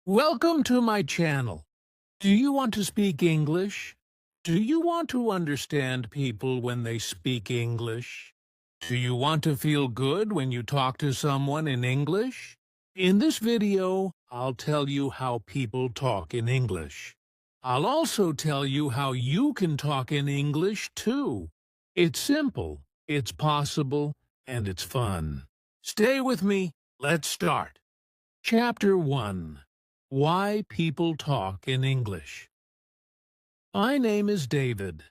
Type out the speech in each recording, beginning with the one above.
Welcome to my channel. Do you want to speak English? Do you want to understand people when they speak English? Do you want to feel good when you talk to someone in English? In this video, I'll tell you how people talk in English. I'll also tell you how you can talk in English too. It's simple, it's possible, and it's fun. Stay with me. Let's start. Chapter 1. Why People Talk in English. My name is David.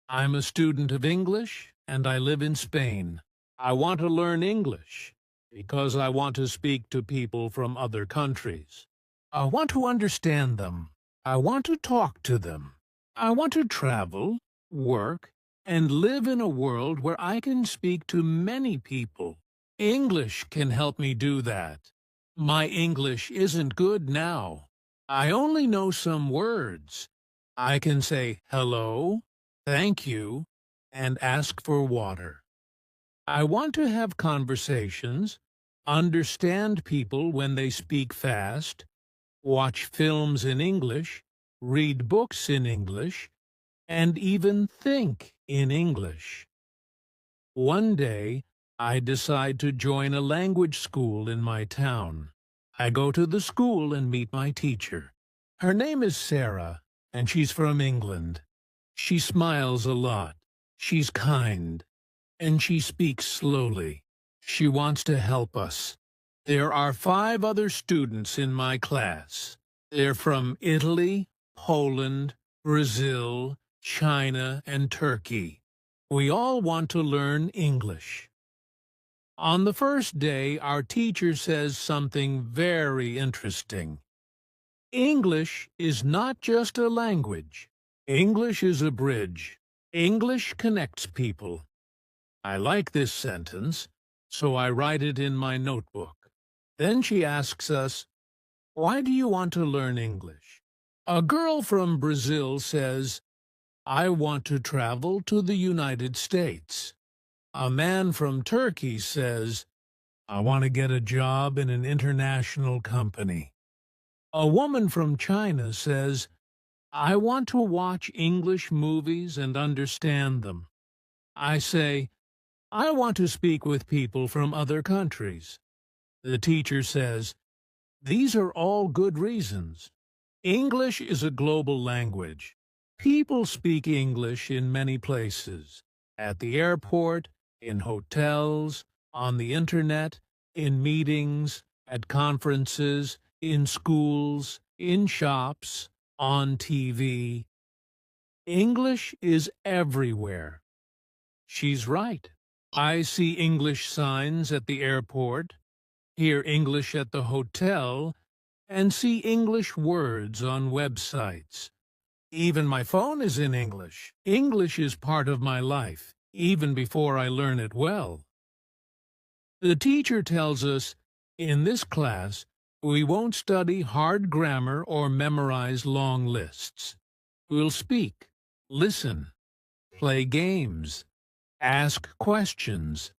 I'm a student of English, and I live in Spain. I want to learn English because I want to speak to people from other countries. I want to understand them. I want to talk to them. I want to travel, work, and live in a world where I can speak to many people. English can help me do that. My English isn't good now. I only know some words. I can say hello, thank you, and ask for water. I want to have conversations, understand people when they speak fast, watch films in English, read books in English, and even think in English. One day, I decide to join a language school in my town. I go to the school and meet my teacher. Her name is Sarah, and she's from England. She smiles a lot. She's kind, and she speaks slowly. She wants to help us. There are 5 other students in my class. They're from Italy, Poland, Brazil, China, and Turkey. We all want to learn English. On the first day, our teacher says something very interesting. English is not just a language. English is a bridge. English connects people. I like this sentence, so I write it in my notebook. Then she asks us, "Why do you want to learn English?" A girl from Brazil says, "I want to travel to the United States." A man from Turkey says, "I want to get a job in an international company." A woman from China says, "I want to watch English movies and understand them." I say, "I want to speak with people from other countries." The teacher says, "These are all good reasons." English is a global language. People speak English in many places. At the airport, in hotels, on the internet, in meetings, at conferences, in schools, in shops, on TV. English is everywhere. She's right. I see English signs at the airport, hear English at the hotel, and see English words on websites. Even my phone is in English. English is part of my life, even before I learn it well. The teacher tells us, in this class, we won't study hard grammar or memorize long lists. We'll speak, listen, play games, ask questions,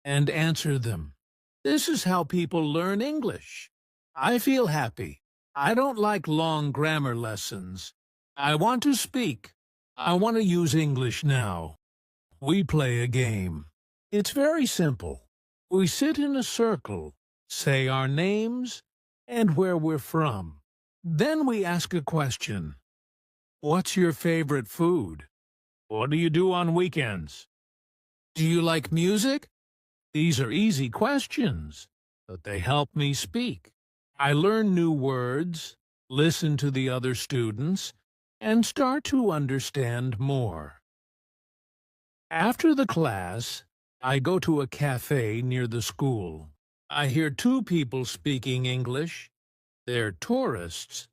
and answer them. This is how people learn English. I feel happy. I don't like long grammar lessons. I want to speak. I want to use English now. We play a game. It's very simple. We sit in a circle, say our names, and where we're from. Then we ask a question. What's your favorite food? What do you do on weekends? Do you like music? These are easy questions, but they help me speak. I learn new words, listen to the other students, and start to understand more. After the class, I go to a cafe near the school. I hear 2 people speaking English. They're tourists.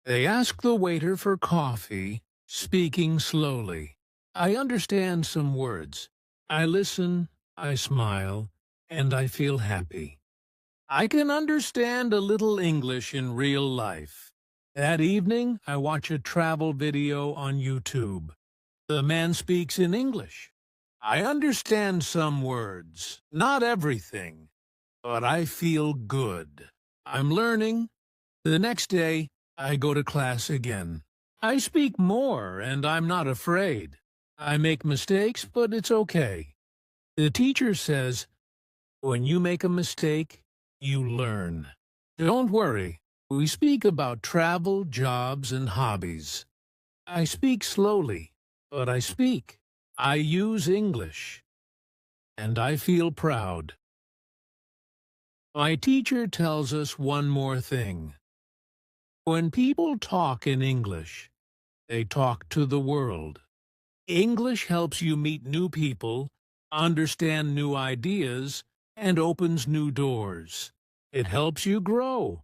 They ask the waiter for coffee, speaking slowly. I understand some words. I listen, I smile, and I feel happy. I can understand a little English in real life. That evening, I watch a travel video on YouTube. The man speaks in English. I understand some words, not everything, but I feel good. I'm learning, The next day, I go to class again. I speak more, and I'm not afraid. I make mistakes, but it's okay. The teacher says, when you make a mistake, you learn. Don't worry. We speak about travel, jobs, and hobbies. I speak slowly, but I speak. I use English, and I feel proud. My teacher tells us one more thing. When people talk in English, they talk to the world. English helps you meet new people, understand new ideas, and opens new doors. It helps you grow.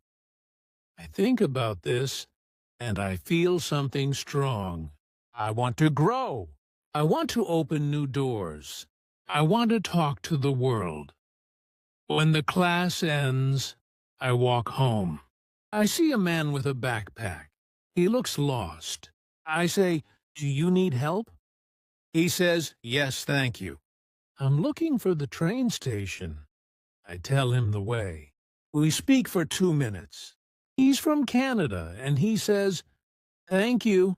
I think about this, and I feel something strong. I want to grow. I want to open new doors. I want to talk to the world. When the class ends, I walk home. I see a man with a backpack. He looks lost. I say, "Do you need help?" He says, "Yes, thank you." "I'm looking for the train station." I tell him the way. We speak for 2 minutes. He's from Canada, and he says, "Thank you."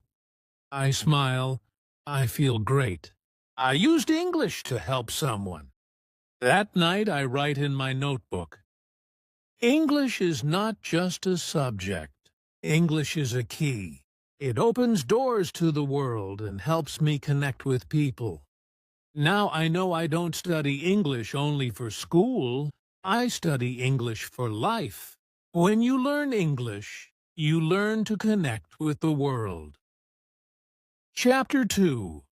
I smile. I feel great. I used English to help someone. That night I write in my notebook. English is not just a subject. English is a key. It opens doors to the world and helps me connect with people. Now I know I don't study English only for school. I study English for life. When you learn English, you learn to connect with the world. Chapter 2.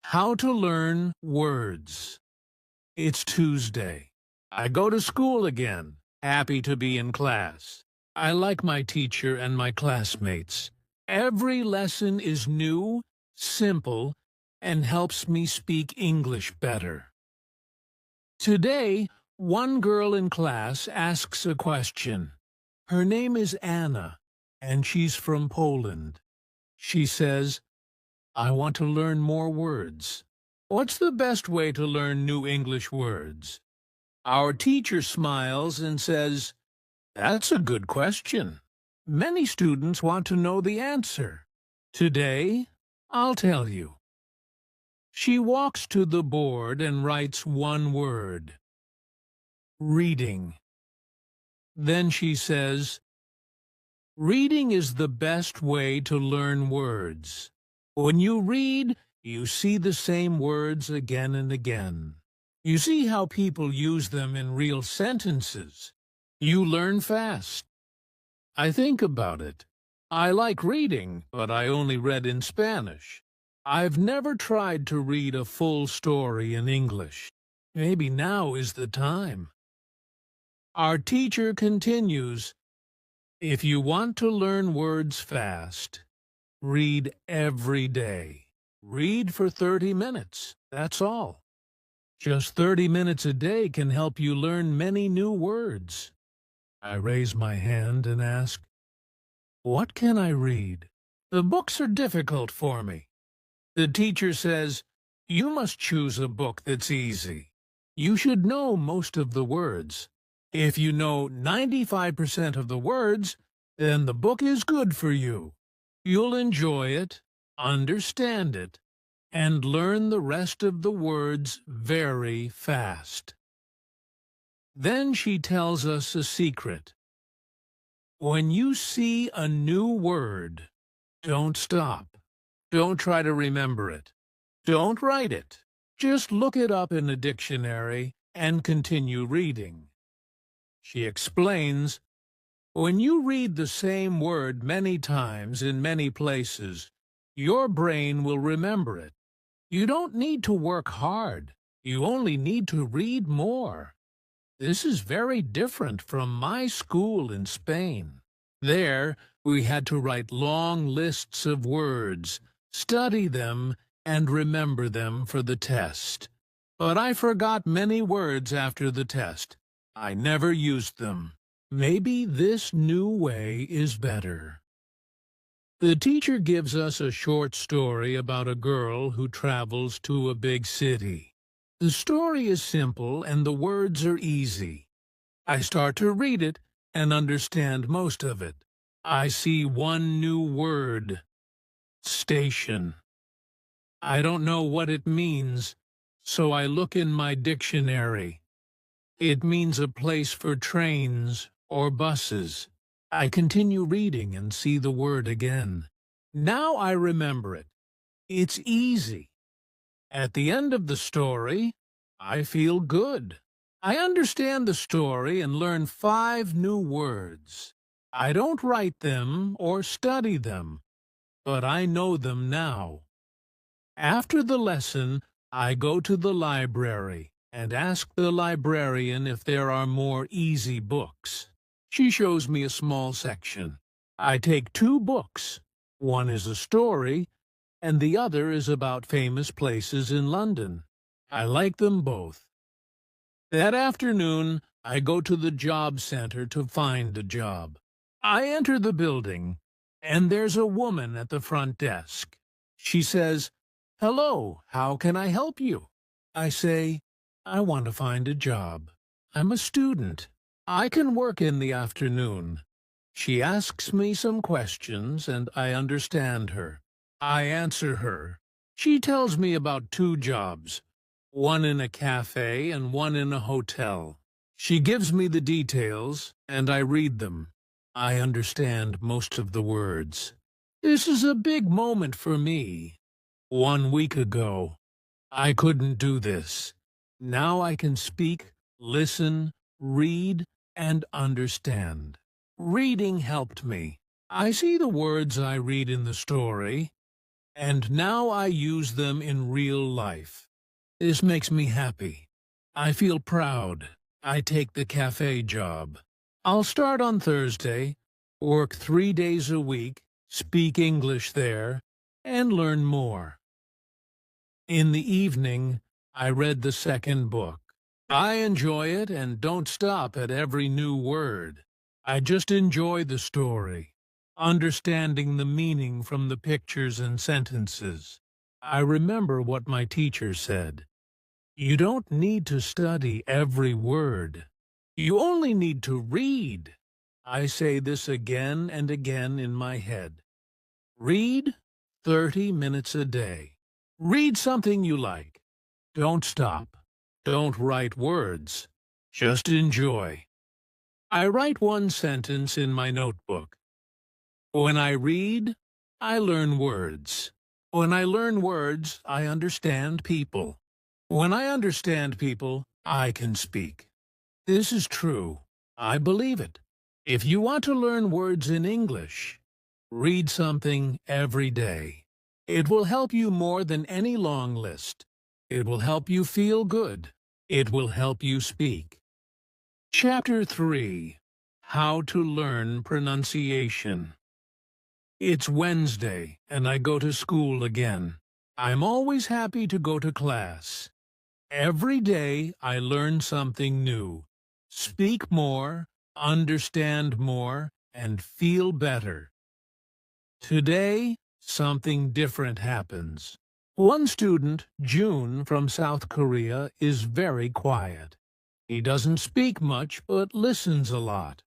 How to Learn Words. It's Tuesday. I go to school again, happy to be in class. I like my teacher and my classmates. Every lesson is new, simple, and helps me speak English better. Today, one girl in class asks a question. Her name is Anna, and she's from Poland. She says, "I want to learn more words. What's the best way to learn new English words?" Our teacher smiles and says, "That's a good question. Many students want to know the answer. Today, I'll tell you." She walks to the board and writes one word. Reading. Then she says, "Reading is the best way to learn words. When you read, you see the same words again and again. You see how people use them in real sentences. You learn fast." I think about it. I like reading, but I only read in Spanish. I've never tried to read a full story in English. Maybe now is the time. Our teacher continues, "If you want to learn words fast, read every day. Read for 30 minutes. That's all. Just 30 minutes a day can help you learn many new words." I raise my hand and ask, "What can I read? The books are difficult for me." The teacher says, "You must choose a book that's easy. You should know most of the words. If you know 95% of the words, then the book is good for you. You'll enjoy it, understand it, and learn the rest of the words very fast." Then she tells us a secret. When you see a new word, don't stop. Don't try to remember it. Don't write it. Just look it up in a dictionary and continue reading. She explains, when you read the same word many times in many places, your brain will remember it. You don't need to work hard. You only need to read more. This is very different from my school in Spain. There, we had to write long lists of words, study them, and remember them for the test. But I forgot many words after the test. I never used them. Maybe this new way is better. The teacher gives us a short story about a girl who travels to a big city. The story is simple and the words are easy. I start to read it, and understand most of it. I see one new word: station. I don't know what it means, so I look in my dictionary. It means a place for trains or buses. I continue reading and see the word again. Now I remember it. It's easy. At the end of the story, I feel good. I understand the story and learn 5 new words. I don't write them or study them, but I know them now. After the lesson, I go to the library and ask the librarian if there are more easy books. She shows me a small section. I take 2 books. One is a story, and the other is about famous places in London. I like them both. That afternoon, I go to the job center to find a job. I enter the building, and there's a woman at the front desk. She says, "Hello, how can I help you?" I say, "I want to find a job. I'm a student. I can work in the afternoon." She asks me some questions, and I understand her. I answer her. She tells me about 2 jobs, one in a cafe and one in a hotel. She gives me the details, and I read them. I understand most of the words. This is a big moment for me. 1 week ago, I couldn't do this. Now I can speak, listen, read, and understand. Reading helped me. I see the words I read in the story, and now I use them in real life. This makes me happy. I feel proud. I take the cafe job. I'll start on Thursday, work 3 days a week, speak English there, and learn more. In the evening, I read the second book. I enjoy it and don't stop at every new word. I just enjoy the story, understanding the meaning from the pictures and sentences. I remember what my teacher said. You don't need to study every word. You only need to read. I say this again and again in my head. Read 30 minutes a day. Read something you like. Don't stop. Don't write words. Just enjoy. I write 1 sentence in my notebook. When I read, I learn words. When I learn words, I understand people. When I understand people, I can speak. This is true. I believe it. If you want to learn words in English, read something every day. It will help you more than any long list. It will help you feel good. It will help you speak. Chapter 3. How to Learn Pronunciation. It's Wednesday, and I go to school again. I'm always happy to go to class. Every day I learn something new. Speak more, understand more, and feel better. Today, something different happens. One student, June, from South Korea, is very quiet. He doesn't speak much, but listens a lot.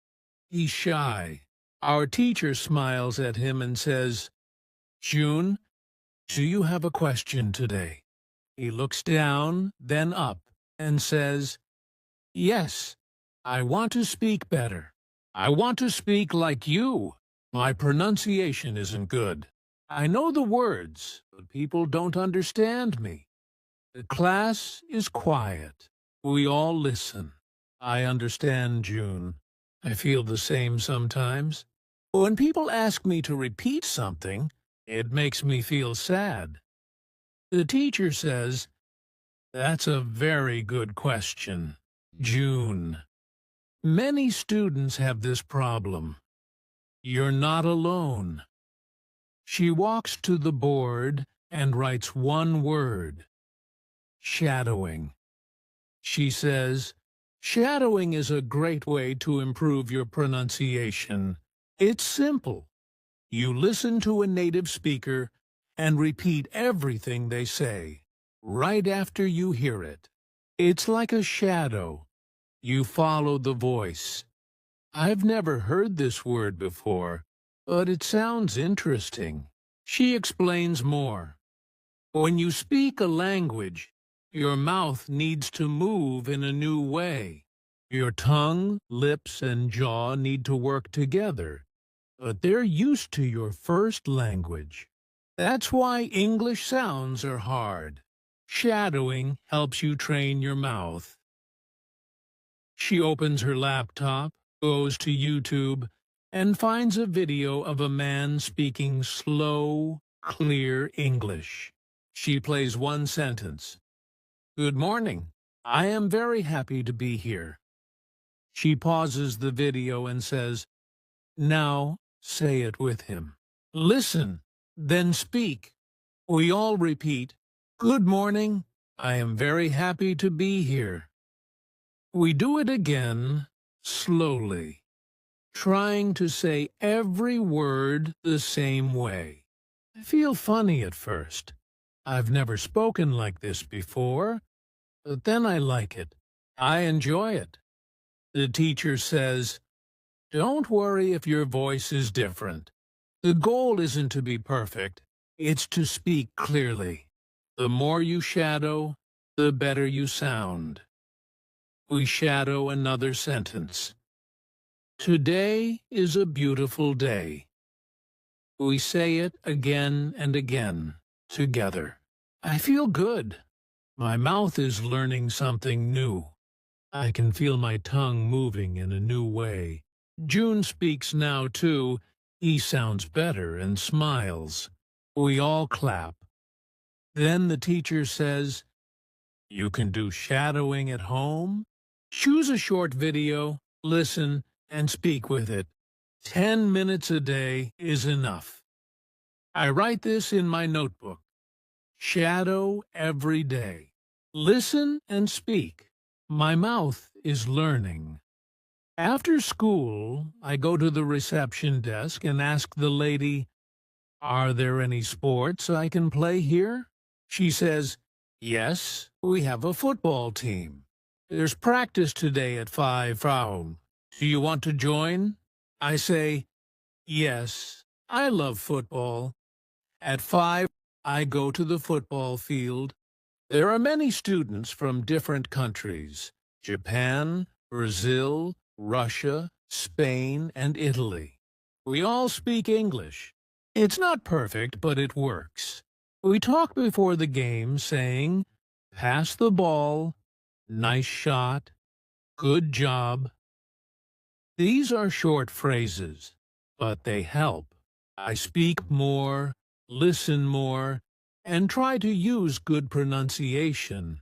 He's shy. Our teacher smiles at him and says, "June, do you have a question today?" He looks down, then up, and says, "Yes, I want to speak better. I want to speak like you. My pronunciation isn't good. I know the words, but people don't understand me." The class is quiet. We all listen. I understand June. I feel the same sometimes. When people ask me to repeat something, it makes me feel sad. The teacher says, "That's a very good question, June." Many students have this problem. You're not alone. She walks to the board and writes 1 word: shadowing. She says, "Shadowing is a great way to improve your pronunciation. It's simple. You listen to a native speaker and repeat everything they say, right after you hear it. It's like a shadow. You follow the voice." I've never heard this word before, but it sounds interesting. She explains more. When you speak a language, your mouth needs to move in a new way. Your tongue, lips, and jaw need to work together, but they're used to your first language. That's why English sounds are hard. Shadowing helps you train your mouth. She opens her laptop, goes to YouTube, and finds a video of a man speaking slow, clear English. She plays one sentence. Good morning. I am very happy to be here. She pauses the video and says, now say it with him. Listen, then speak. We all repeat, good morning. I am very happy to be here. We do it again, slowly, trying to say every word the same way. I feel funny at first. I've never spoken like this before, but then I like it. I enjoy it. The teacher says, don't worry if your voice is different. The goal isn't to be perfect, it's to speak clearly. The more you shadow, the better you sound. We shadow another sentence. Today is a beautiful day. We say it again and again, together. I feel good. My mouth is learning something new. I can feel my tongue moving in a new way. June speaks now, too. He sounds better and smiles. We all clap. Then the teacher says, you can do shadowing at home. Choose a short video, listen, and speak with it. 10 minutes a day is enough. I write this in my notebook. Shadow every day. Listen and speak. My mouth is learning. After school, I go to the reception desk and ask the lady, are there any sports I can play here? She says, yes, we have a football team. There's practice today at 5 p.m. Do you want to join? I say, yes, I love football. At 5, I go to the football field. There are many students from different countries, Japan, Brazil, Russia, Spain, and Italy. We all speak English. It's not perfect, but it works. We talk before the game saying, pass the ball, nice shot, good job. These are short phrases, but they help. I speak more, listen more, and try to use good pronunciation.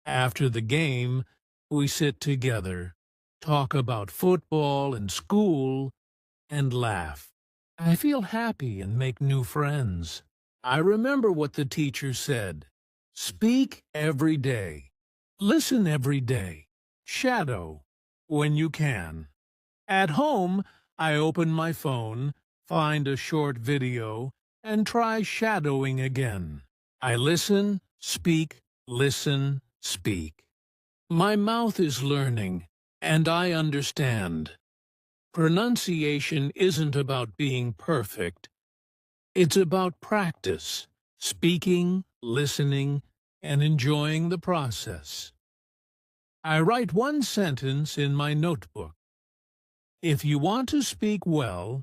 After the game, we sit together, talk about football and school, and laugh. I feel happy and make new friends. I remember what the teacher said. Speak every day. Listen every day. Shadow when you can. At home, I open my phone, find a short video, and try shadowing again. I listen, speak, listen, speak. My mouth is learning, and I understand. Pronunciation isn't about being perfect. It's about practice, speaking, listening, and enjoying the process. I write one sentence in my notebook. If you want to speak well,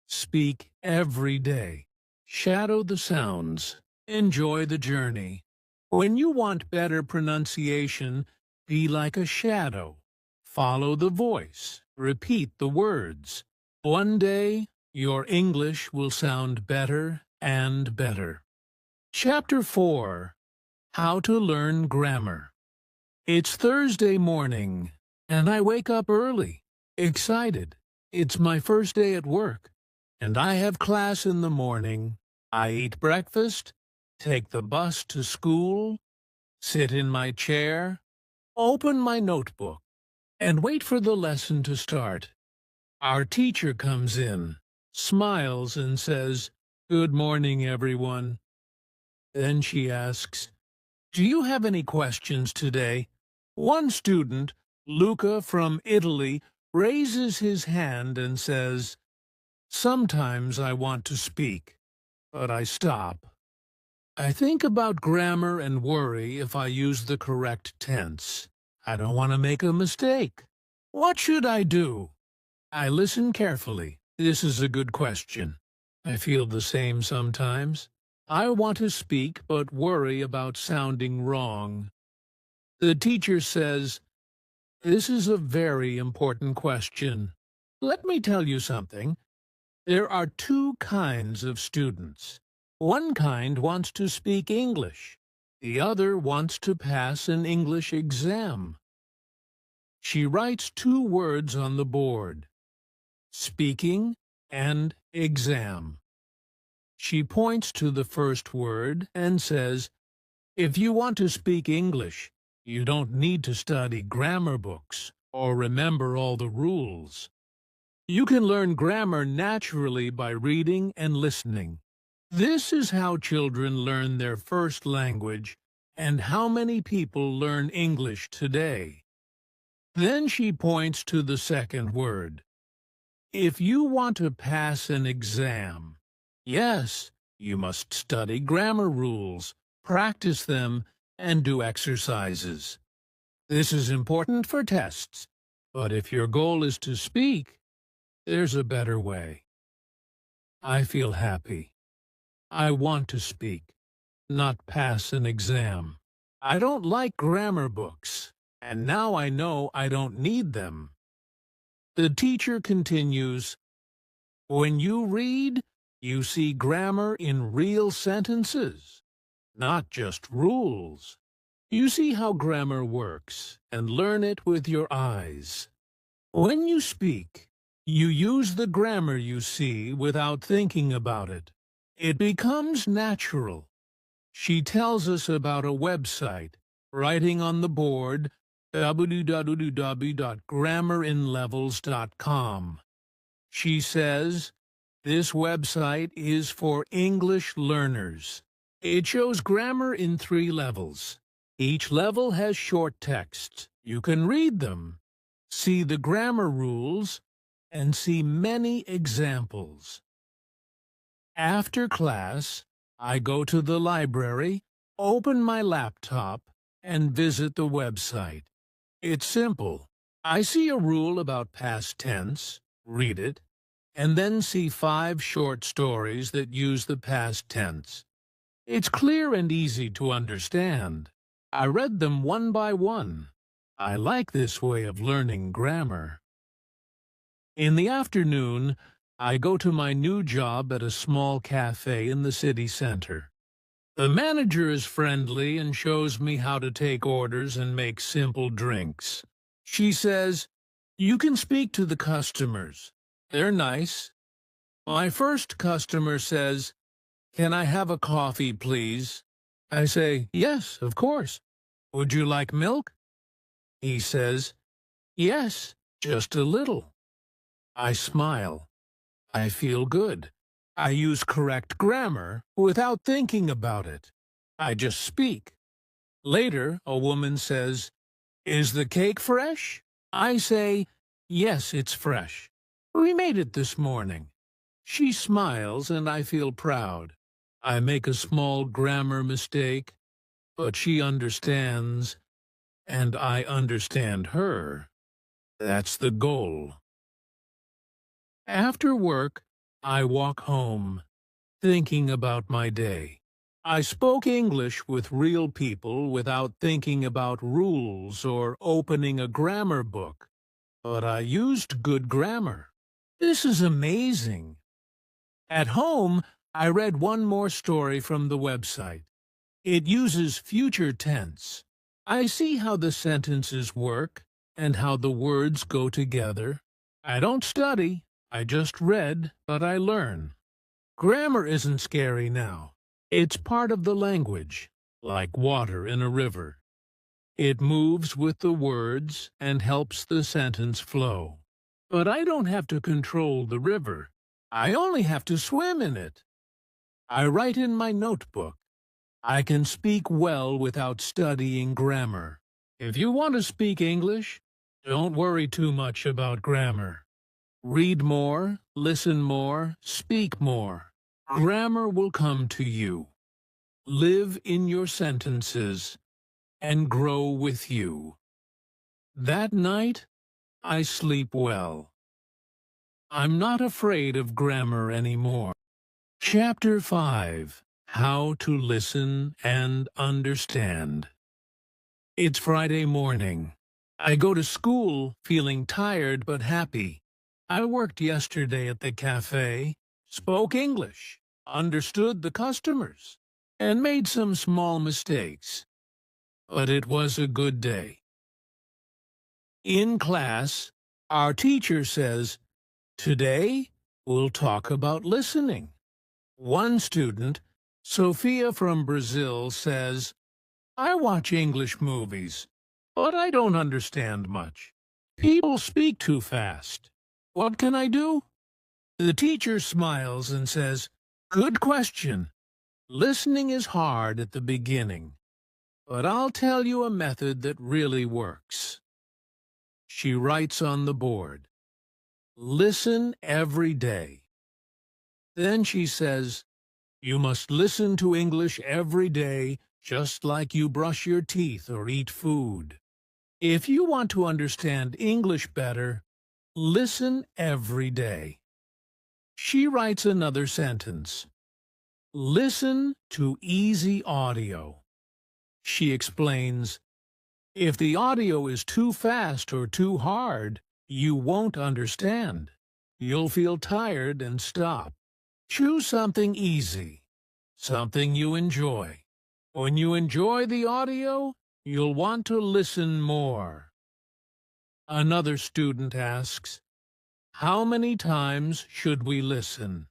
speak every day. Shadow the sounds. Enjoy the journey. When you want better pronunciation, be like a shadow. Follow the voice. Repeat the words. One day, your English will sound better and better. Chapter 4. How to Learn Grammar. It's Thursday morning, and I wake up early, excited. It's my first day at work, and I have class in the morning. I eat breakfast, take the bus to school, sit in my chair, open my notebook, and wait for the lesson to start. Our teacher comes in, smiles, and says, "Good morning, everyone." Then she asks, "Do you have any questions today?" One student, Luca from Italy, raises his hand and says, "Sometimes I want to speak, but I stop. I think about grammar and worry if I use the correct tense. I don't want to make a mistake. What should I do?" I listen carefully. This is a good question. I feel the same sometimes. I want to speak but worry about sounding wrong. The teacher says, "This is a very important question. Let me tell you something. There are two kinds of students. One kind wants to speak English. The other wants to pass an English exam." She writes two words on the board: speaking and exam. She points to the first word and says, "If you want to speak English, you don't need to study grammar books or remember all the rules. You can learn grammar naturally by reading and listening. This is how children learn their first language and how many people learn English today." Then she points to the second word. "If you want to pass an exam, yes, you must study grammar rules, practice them, and do exercises. This is important for tests, but if your goal is to speak, there's a better way." I feel happy. I want to speak, not pass an exam. I don't like grammar books, and now I know I don't need them. The teacher continues, "When you read, you see grammar in real sentences, not just rules. You see how grammar works and learn it with your eyes. When you speak, you use the grammar you see without thinking about it. It becomes natural." She tells us about a website, writing on the board www.grammarinlevels.com. She says, "This website is for English learners. It shows grammar in 3 levels. Each level has short texts. You can read them, see the grammar rules, and see many examples." After class, I go to the library, open my laptop, and visit the website. It's simple. I see a rule about past tense, read it, and then see 5 short stories that use the past tense. It's clear and easy to understand. I read them one by one. I like this way of learning grammar. In the afternoon, I go to my new job at a small cafe in the city center. The manager is friendly and shows me how to take orders and make simple drinks. She says, "You can speak to the customers. They're nice." My first customer says, "Can I have a coffee, please?" I say, "Yes, of course. Would you like milk?" He says, "Yes, just a little." I smile. I feel good. I use correct grammar without thinking about it. I just speak. Later, a woman says, "Is the cake fresh?" I say, "Yes, it's fresh. We made it this morning." She smiles and I feel proud. I make a small grammar mistake, but she understands, and I understand her. That's the goal. After work, I walk home, thinking about my day. I spoke English with real people without thinking about rules or opening a grammar book, but I used good grammar. This is amazing. At home, I read one more story from the website. It uses future tense. I see how the sentences work and how the words go together. I don't study, I just read, but I learn. Grammar isn't scary now. It's part of the language, like water in a river. It moves with the words and helps the sentence flow. But I don't have to control the river. I only have to swim in it. I write in my notebook. I can speak well without studying grammar. If you want to speak English, Don't worry too much about grammar. Read more, listen more, speak more. Grammar will come to you. Live in your sentences and grow with you. That night, I sleep well. I'm not afraid of grammar anymore. Chapter 5. How to Listen and Understand. It's Friday morning. I go to school feeling tired but happy. I worked yesterday at the cafe, spoke English, understood the customers, and made some small mistakes. But it was a good day. In class, our teacher says, "Today, we'll talk about listening." One student, Sophia from Brazil, says, "I watch English movies, but I don't understand much. People speak too fast. What can I do?" The teacher smiles and says, "Good question. Listening is hard at the beginning, but I'll tell you a method that really works." She writes on the board, "Listen every day." Then she says, "You must listen to English every day, just like you brush your teeth or eat food. If you want to understand English better, listen every day." She writes another sentence. "Listen to easy audio." She explains, "If the audio is too fast or too hard, you won't understand. You'll feel tired and stop. Choose something easy, something you enjoy. When you enjoy the audio, you'll want to listen more." Another student asks, "How many times should we listen?"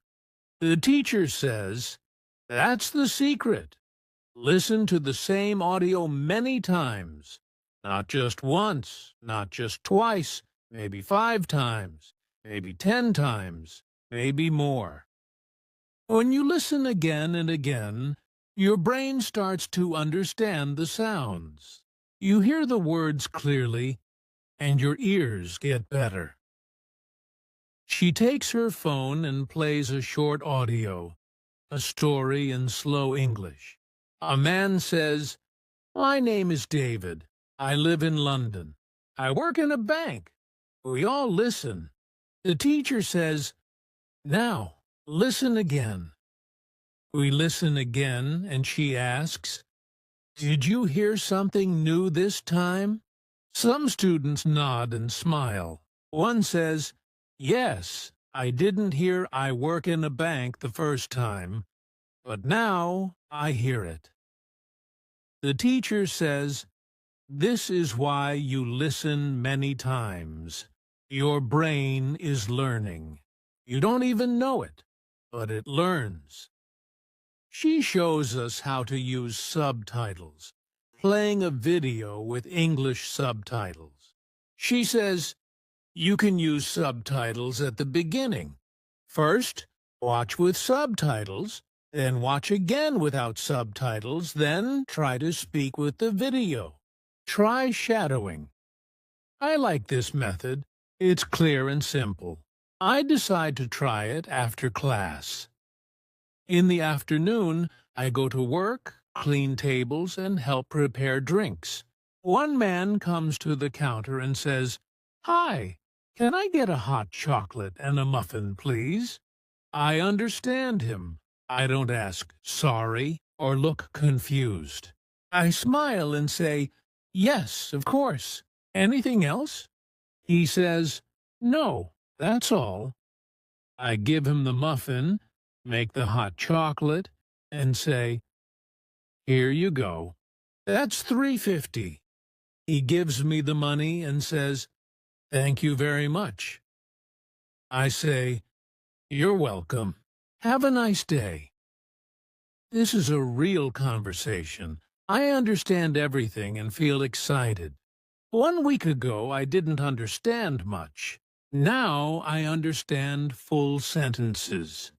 The teacher says, "That's the secret. Listen to the same audio many times. Not just once, not just twice, maybe 5 times, maybe 10 times, maybe more." When you listen again and again, your brain starts to understand the sounds. You hear the words clearly, and your ears get better. She takes her phone and plays a short audio, a story in slow English. A man says, "My name is David. I live in London. I work in a bank." We all listen. The teacher says, "Now, listen again." We listen again, and she asks, "Did you hear something new this time?" Some students nod and smile. One says, "Yes, I didn't hear 'I work in a bank' the first time, but now I hear it." The teacher says, "This is why you listen many times. Your brain is learning. You don't even know it, but it learns." She shows us how to use subtitles, playing a video with English subtitles. She says, "You can use subtitles at the beginning. First, watch with subtitles, then watch again without subtitles, then try to speak with the video. Try shadowing." I like this method. It's clear and simple. I decide to try it after class. In the afternoon, I go to work, clean tables, and help prepare drinks. One man comes to the counter and says, "Hi, can I get a hot chocolate and a muffin, please?" I understand him. I don't ask sorry or look confused. I smile and say, "Yes, of course. Anything else?" He says, "No, that's all." I give him the muffin, make the hot chocolate, and say, "Here you go. That's $3.50. He gives me the money and says, "Thank you very much." I say, "You're welcome. Have a nice day." This is a real conversation. I understand everything and feel excited. 1 week ago, I didn't understand much. Now I understand full sentences.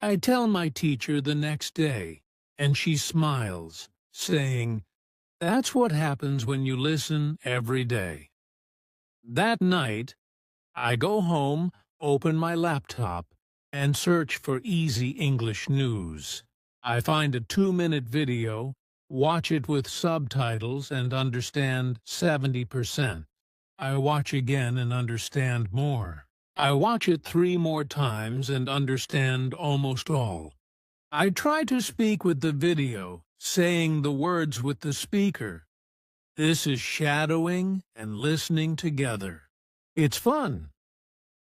I tell my teacher the next day, and she smiles, saying, "That's what happens when you listen every day." That night, I go home, open my laptop, and search for easy English news. I find a 2-minute video, watch it with subtitles and understand 70%. I watch again and understand more. I watch it 3 more times and understand almost all. I try to speak with the video, saying the words with the speaker. This is shadowing and listening together. It's fun.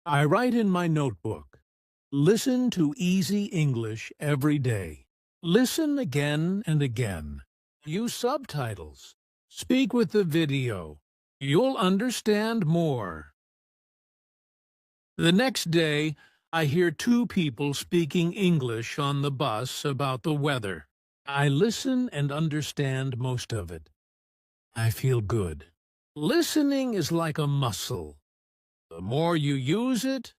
I write in my notebook. Listen to easy English every day. Listen again and again. Use subtitles. Speak with the video. You'll understand more. The next day, I hear 2 people speaking English on the bus about the weather. I listen and understand most of it. I feel good. Listening is like a muscle. The more you use it,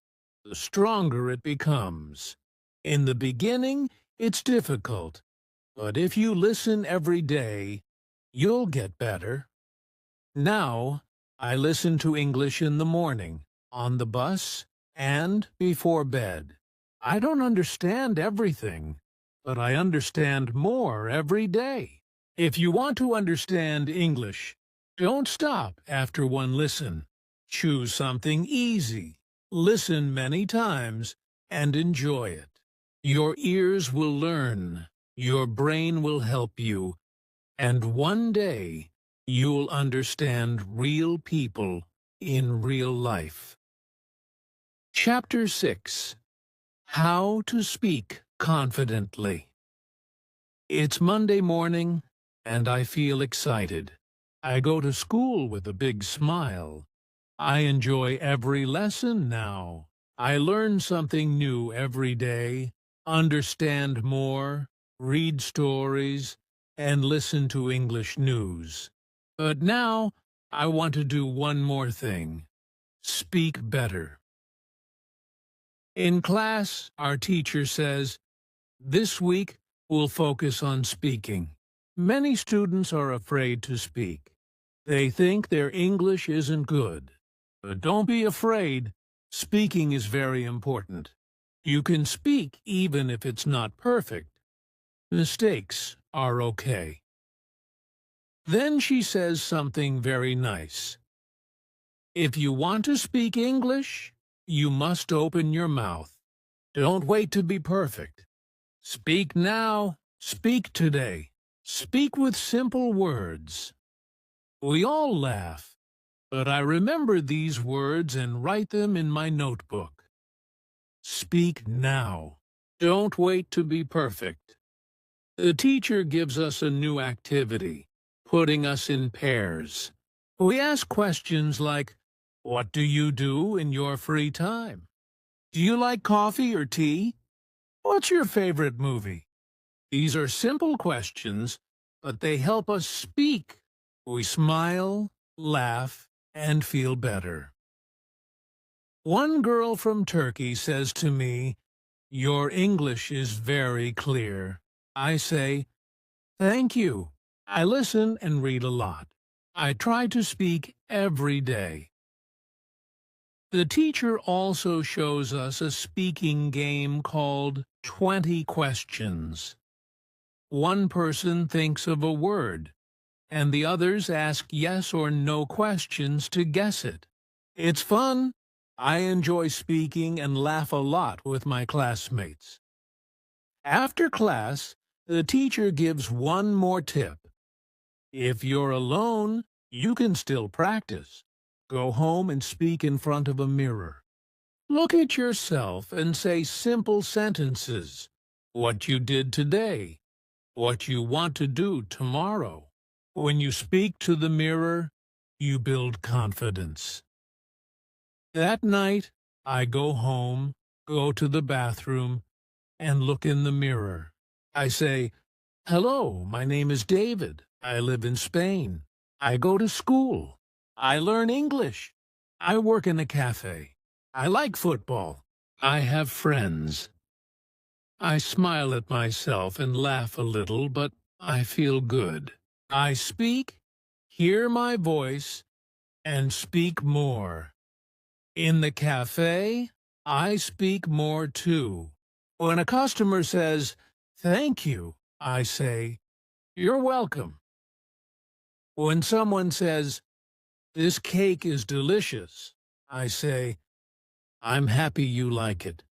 the stronger it becomes. In the beginning, it's difficult, but if you listen every day, you'll get better. Now, I listen to English in the morning, on the bus, and before bed. I don't understand everything, but I understand more every day. If you want to understand English, don't stop after one listen. Choose something easy. Listen many times and enjoy it. Your ears will learn, your brain will help you, and one day you'll understand real people in real life. Chapter 6. How to Speak Confidently. It's Monday morning, and I feel excited. I go to school with a big smile. I enjoy every lesson now. I learn something new every day, understand more, read stories, and listen to English news. But now, I want to do one more thing. Speak better. In class, our teacher says, "This week, we'll focus on speaking." Many students are afraid to speak. They think their English isn't good. But don't be afraid. Speaking is very important. You can speak even if it's not perfect. Mistakes are okay. Then she says something very nice. If you want to speak English, you must open your mouth. Don't wait to be perfect. Speak now. Speak today. Speak with simple words. We all laugh. But I remember these words and write them in my notebook. Speak now. Don't wait to be perfect. The teacher gives us a new activity, putting us in pairs. We ask questions like, what do you do in your free time? Do you like coffee or tea? What's your favorite movie? These are simple questions, but they help us speak. We smile, laugh, and feel better. One girl from Turkey says to me, "Your English is very clear." I say, "Thank you." I listen and read a lot. I try to speak every day. The teacher also shows us a speaking game called 20 questions. One person thinks of a word, and the others ask yes or no questions to guess it. It's fun. I enjoy speaking and laugh a lot with my classmates. After class, the teacher gives one more tip. If you're alone, you can still practice. Go home and speak in front of a mirror. Look at yourself and say simple sentences. What you did today. What you want to do tomorrow. When you speak to the mirror, you build confidence. That night, I go home, go to the bathroom, and look in the mirror. I say, "Hello, my name is David. I live in Spain. I go to school. I learn English. I work in a cafe. I like football. I have friends." I smile at myself and laugh a little, but I feel good. I speak, hear my voice, and speak more. In the cafe, I speak more too. When a customer says, "Thank you," I say, "You're welcome." When someone says, "This cake is delicious," I say, "I'm happy you like it."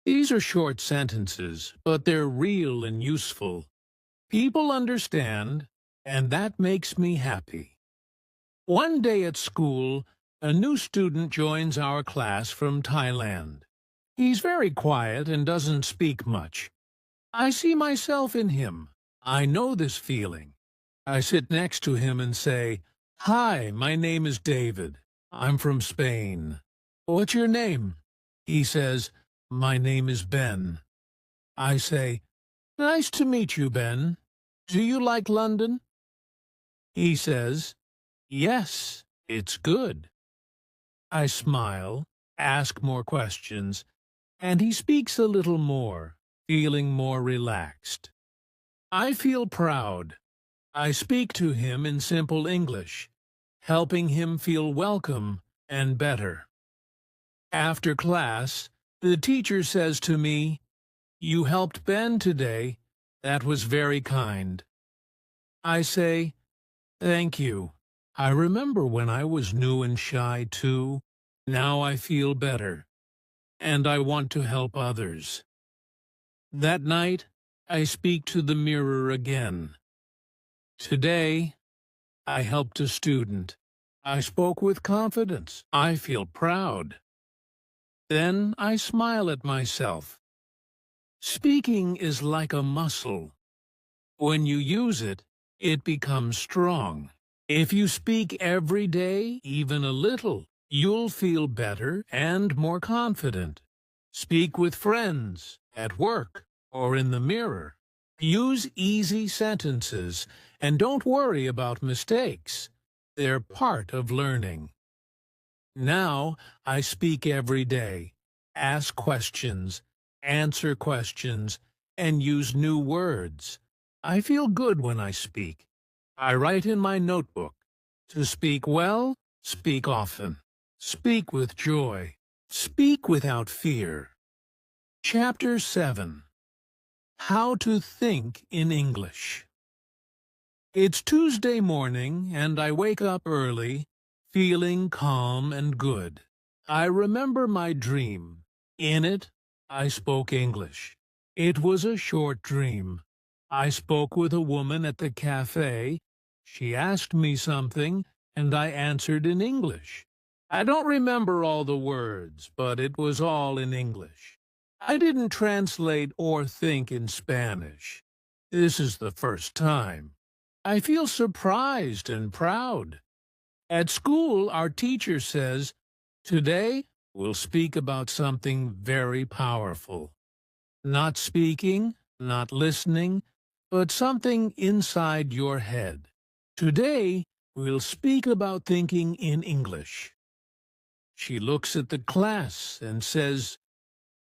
These are short sentences, but they're real and useful. People understand, and that makes me happy. One day at school, a new student joins our class from Thailand. He's very quiet and doesn't speak much. I see myself in him. I know this feeling. I sit next to him and say, "Hi, my name is David. I'm from Spain. What's your name?" He says, "My name is Ben." I say, "Nice to meet you, Ben. Do you like London?" He says, "Yes, it's good." I smile, ask more questions, and he speaks a little more, feeling more relaxed. I feel proud. I speak to him in simple English, helping him feel welcome and better. After class, the teacher says to me, "You helped Ben today. That was very kind." I say, "Thank you. I remember when I was new and shy too. Now I feel better, and I want to help others." That night, I speak to the mirror again. Today, I helped a student. I spoke with confidence. I feel proud. Then I smile at myself. Speaking is like a muscle. When you use it, it becomes strong. If you speak every day, even a little, you'll feel better and more confident. Speak with friends, at work, or in the mirror. Use easy sentences and don't worry about mistakes. They're part of learning. Now I speak every day, ask questions, answer questions, and use new words. I feel good when I speak. I write in my notebook, to speak well, speak often. Speak with joy. Speak without fear. Chapter 7. How to Think in English. It's Tuesday morning, and I wake up early, feeling calm and good. I remember my dream. In it, I spoke English. It was a short dream. I spoke with a woman at the cafe. She asked me something, and I answered in English. I don't remember all the words, but it was all in English. I didn't translate or think in Spanish. This is the first time. I feel surprised and proud. At school, our teacher says, "Today, we'll speak about something very powerful." Not speaking, not listening, but something inside your head. Today, we'll speak about thinking in English. She looks at the class and says,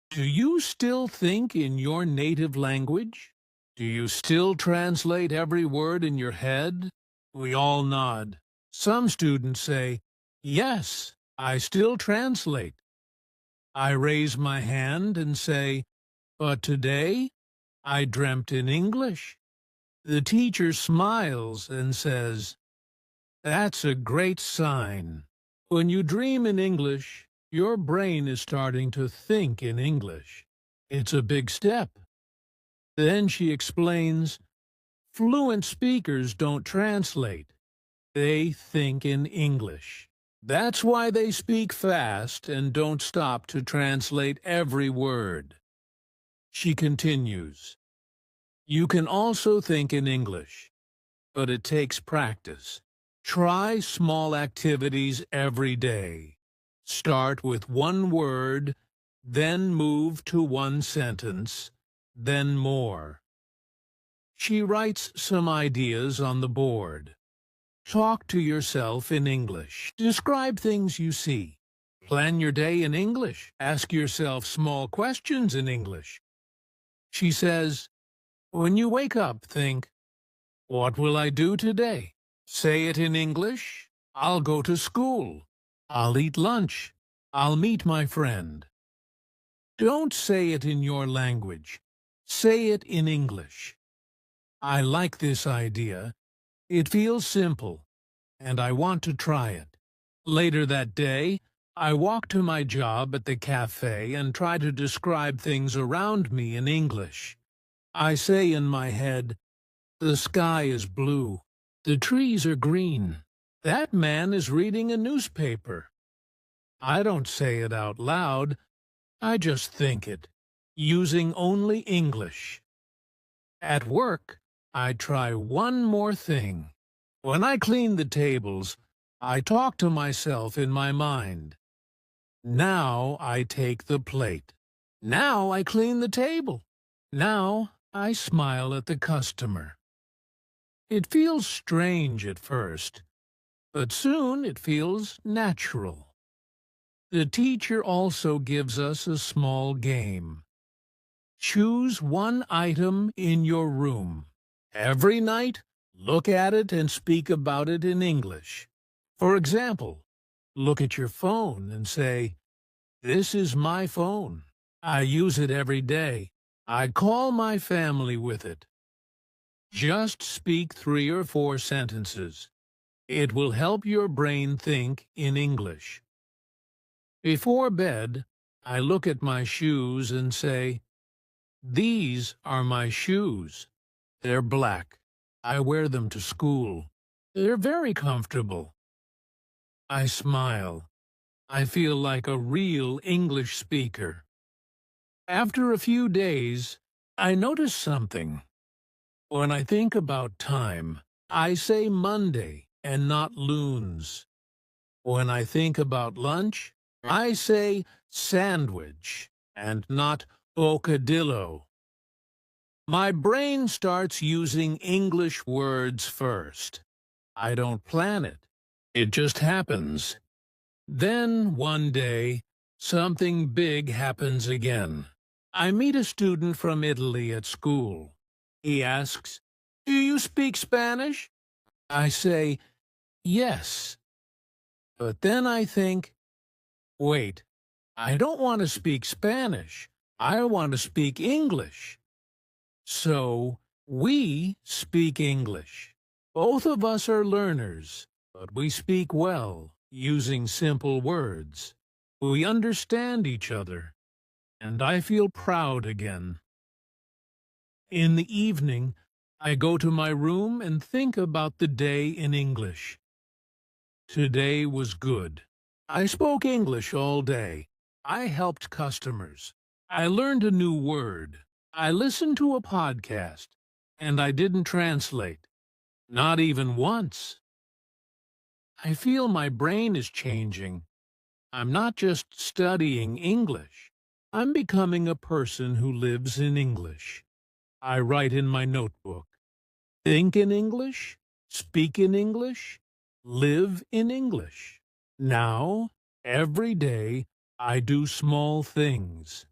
"Do you still think in your native language? Do you still translate every word in your head?" We all nod. Some students say, "Yes, I still translate." I raise my hand and say, "But today, I dreamt in English." The teacher smiles and says, "That's a great sign. When you dream in English, your brain is starting to think in English. It's a big step." Then she explains, "Fluent speakers don't translate. They think in English. That's why they speak fast and don't stop to translate every word." She continues, "You can also think in English, but it takes practice. Try small activities every day. Start with one word, then move to one sentence, then more." She writes some ideas on the board. Talk to yourself in English. Describe things you see. Plan your day in English. Ask yourself small questions in English. She says, when you wake up, think, "What will I do today?" Say it in English. I'll go to school. I'll eat lunch. I'll meet my friend. Don't say it in your language. Say it in English. I like this idea. It feels simple, and I want to try it. Later that day, I walk to my job at the cafe and try to describe things around me in English. I say in my head, the sky is blue. The trees are green. That man is reading a newspaper. I don't say it out loud. I just think it, using only English. At work, I try one more thing. When I clean the tables, I talk to myself in my mind. Now I take the plate. Now I clean the table. Now I smile at the customer. It feels strange at first, but soon it feels natural. The teacher also gives us a small game. Choose one item in your room. Every night, look at it and speak about it in English. For example, look at your phone and say, "This is my phone. I use it every day. I call my family with it." Just speak 3 or 4 sentences. It will help your brain think in English. Before bed, I look at my shoes and say, "These are my shoes. They're black. I wear them to school. They're very comfortable." I smile. I feel like a real English speaker. After a few days, I notice something. When I think about time, I say Monday and not loons. When I think about lunch, I say sandwich and not bocadillo. My brain starts using English words first. I don't plan it. It just happens. Then, one day, something big happens again. I meet a student from Italy at school. He asks, "Do you speak Spanish?" I say, "Yes." But then I think, wait, I don't want to speak Spanish. I want to speak English. So, we speak English. Both of us are learners, but we speak well, using simple words. We understand each other, and I feel proud again. In the evening, I go to my room and think about the day in English. Today was good. I spoke English all day. I helped customers. I learned a new word. I listened to a podcast. And I didn't translate. Not even once. I feel my brain is changing. I'm not just studying English. I'm becoming a person who lives in English. I write in my notebook. Think in English, speak in English, live in English. Now, every day, I do small things.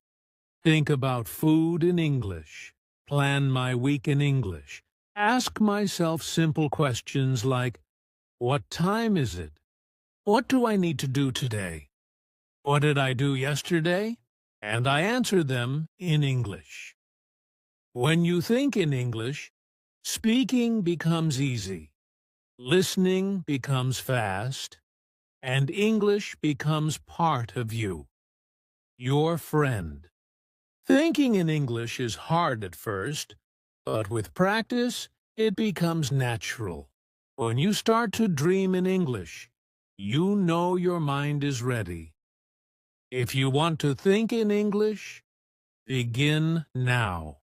Think about food in English. Plan my week in English. Ask myself simple questions like, what time is it? What do I need to do today? What did I do yesterday? And I answer them in English. When you think in English, speaking becomes easy, listening becomes fast, and English becomes part of you, your friend. Thinking in English is hard at first, but with practice, it becomes natural. When you start to dream in English, you know your mind is ready. If you want to think in English, begin now.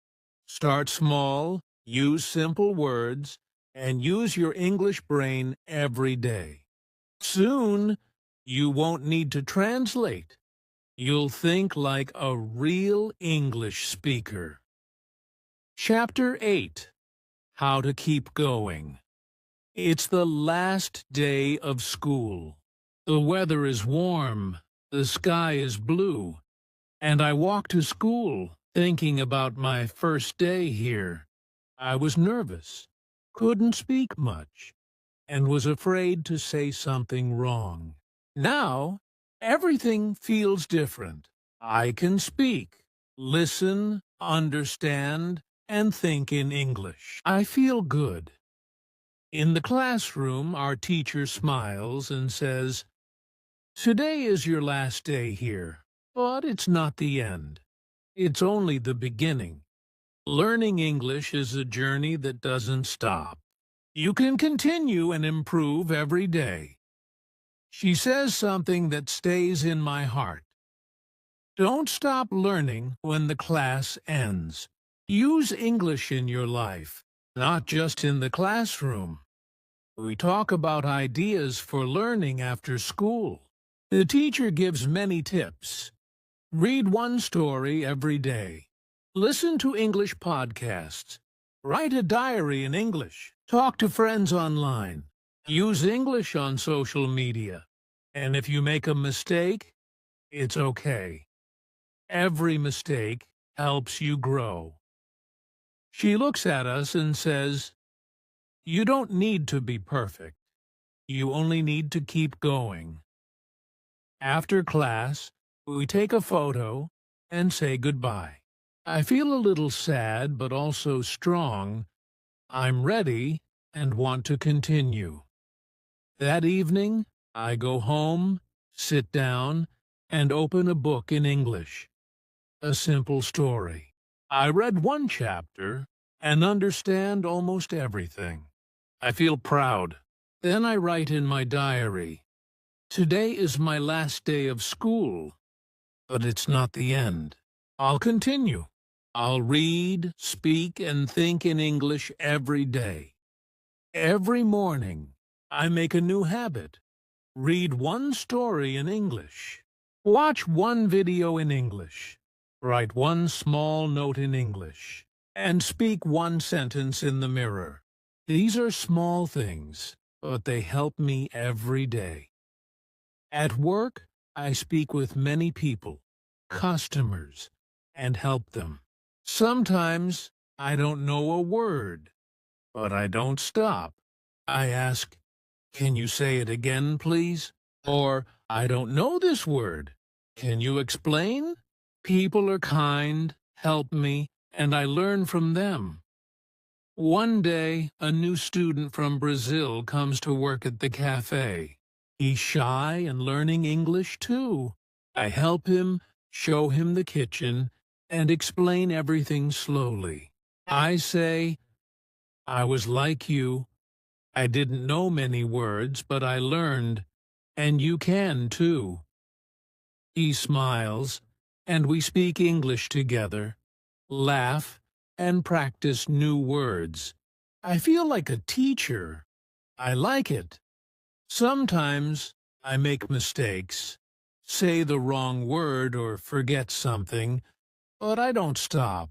Start small, use simple words, and use your English brain every day. Soon, you won't need to translate. You'll think like a real English speaker. Chapter 8. How to Keep Going. It's the last day of school. The weather is warm, the sky is blue, and I walk to school thinking about my first day here. I was nervous, couldn't speak much, and was afraid to say something wrong. Now, everything feels different. I can speak, listen, understand, and think in English. I feel good. In the classroom, our teacher smiles and says, "Today is your last day here, but it's not the end. It's only the beginning. Learning English is a journey that doesn't stop. You can continue and improve every day." She says something that stays in my heart. Don't stop learning when the class ends. Use English in your life, not just in the classroom. We talk about ideas for learning after school. The teacher gives many tips. Read one story every day. Listen to English podcasts. Write a diary in English. Talk to friends online. Use English on social media. And if you make a mistake, it's okay. Every mistake helps you grow. She looks at us and says, "You don't need to be perfect. You only need to keep going." After class, we take a photo and say goodbye. I feel a little sad but also strong. I'm ready and want to continue. That evening, I go home, sit down, and open a book in English. A simple story. I read one chapter and understand almost everything. I feel proud. Then I write in my diary, "Today is my last day of school, but it's not the end. I'll continue. I'll read, speak, and think in English every day. Every morning, I make a new habit. Read one story in English. Watch one video in English. Write one small note in English. And speak one sentence in the mirror." These are small things, but they help me every day. At work, I speak with many people, customers, and help them. Sometimes I don't know a word, but I don't stop. I ask, "Can you say it again, please?" Or, "I don't know this word. Can you explain?" People are kind, help me, and I learn from them. One day, a new student from Brazil comes to work at the cafe. He's shy and learning English too. I help him, show him the kitchen, and explain everything slowly. I say, "I was like you. I didn't know many words, but I learned, and you can too." He smiles, and we speak English together, laugh, and practice new words. I feel like a teacher. I like it. Sometimes I make mistakes, say the wrong word or forget something, but I don't stop.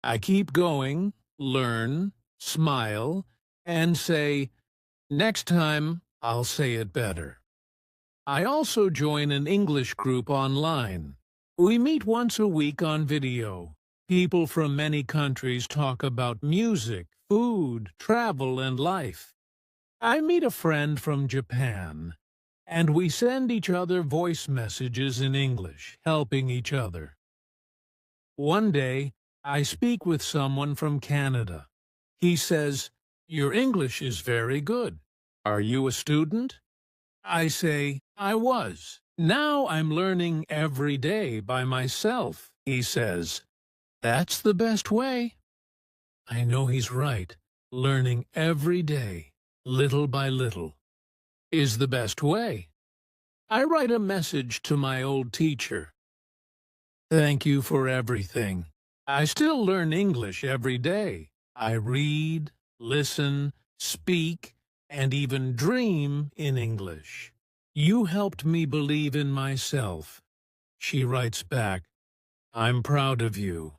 I keep going, learn, smile, and say, "Next time I'll say it better." I also join an English group online. We meet once a week on video. People from many countries talk about music, food, travel, and life. I meet a friend from Japan, and we send each other voice messages in English, helping each other. One day, I speak with someone from Canada. He says, "Your English is very good. Are you a student?" I say, "I was. Now I'm learning every day by myself." He says, "That's the best way." I know he's right. Learning every day, little by little, is the best way. I write a message to my old teacher. "Thank you for everything. I still learn English every day. I read, listen, speak, and even dream in English. You helped me believe in myself." She writes back, "I'm proud of you."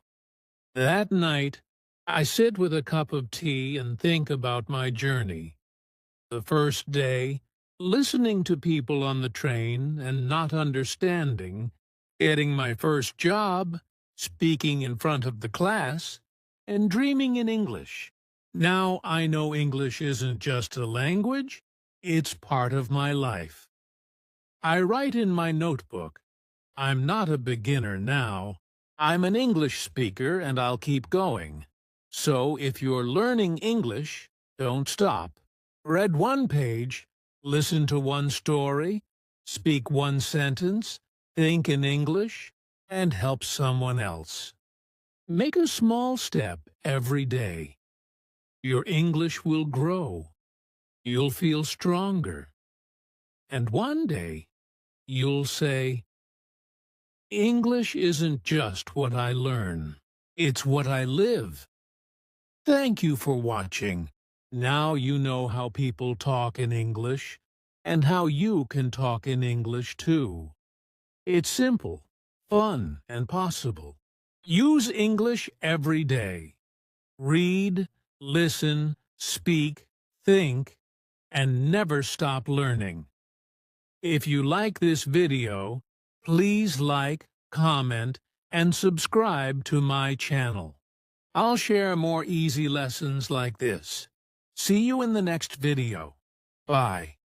That night, I sit with a cup of tea and think about my journey. The first day, listening to people on the train and not understanding, getting my first job, speaking in front of the class, and dreaming in English. Now I know English isn't just a language, It's part of my life. I write in my notebook, I'm not a beginner now. I'm an English speaker and I'll keep going. So if you're learning English, don't stop. Read one page, listen to one story, speak one sentence, think in English, and help someone else. Make a small step every day. Your English will grow. You'll feel stronger. And one day, you'll say, English isn't just what I learn. It's what I live. Thank you for watching. Now you know how people talk in English and how you can talk in English too. It's simple, fun, and possible. Use English every day. Read, listen, speak, think, and never stop learning. If you like this video, please like, comment, and subscribe to my channel. I'll share more easy lessons like this. See you in the next video. Bye.